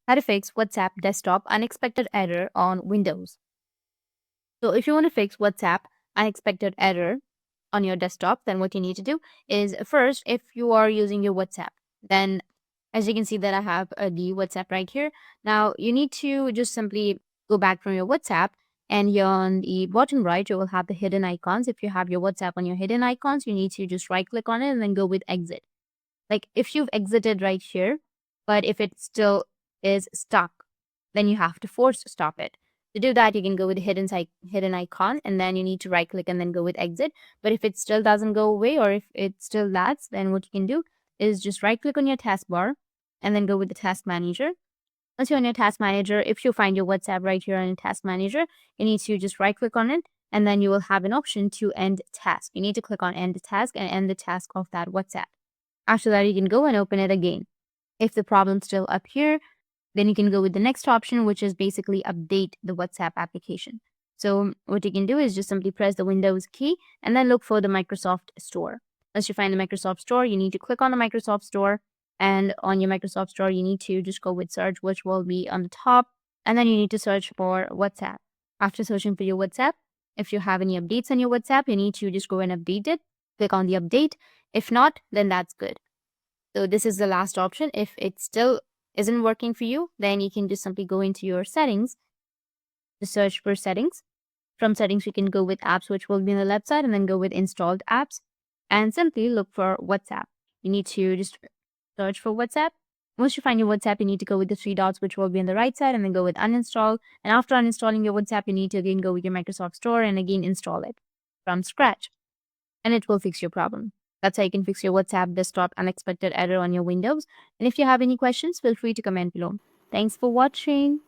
How to fix WhatsApp desktop unexpected error on Windows. So if you want to fix WhatsApp unexpected error on your desktop, then what you need to do is first, if you are using your WhatsApp, then as you can see that I have the WhatsApp right here. Now you need to just simply go back from your WhatsApp, and you're on the bottom right, you will have the hidden icons. If you have your WhatsApp on your hidden icons, you need to just right click on it and then go with exit. Like if you've exited right here, but if it still is stuck, then you have to force stop it. To do that, you can go with hidden icon, and then you need to right click and then go with exit. But if it still doesn't go away, or if it still lags, then what you can do is just right click on your taskbar and then go with the task manager. Once you're on your task manager, if you find your WhatsApp right here on your task manager, you need to just right click on it, and then you will have an option to end task. You need to click on end task and end the task of that WhatsApp. After that, you can go and open it again. If the problem's still up here, then you can go with the next option, which is basically update the WhatsApp application. So what you can do is just simply press the Windows key and then look for the Microsoft Store. Once you find the Microsoft Store, you need to click on the Microsoft Store. And on your Microsoft Store, you need to just go with search, which will be on the top. And then you need to search for WhatsApp. After searching for your WhatsApp, if you have any updates on your WhatsApp, you need to just go and update it. Click on the update. If not, then that's good. So this is the last option. If it still isn't working for you, then you can just simply go into your settings to search for settings. From settings, you can go with apps, which will be on the left side, and then go with installed apps and simply look for WhatsApp. You need to just search for WhatsApp. Once you find your WhatsApp, you need to go with the three dots, which will be on the right side, and then go with uninstall. And after uninstalling your WhatsApp, you need to again go with your Microsoft Store and again install it from scratch, and it will fix your problem. That's how you can fix your WhatsApp desktop unexpected error on your Windows. And if you have any questions, feel free to comment below. Thanks for watching.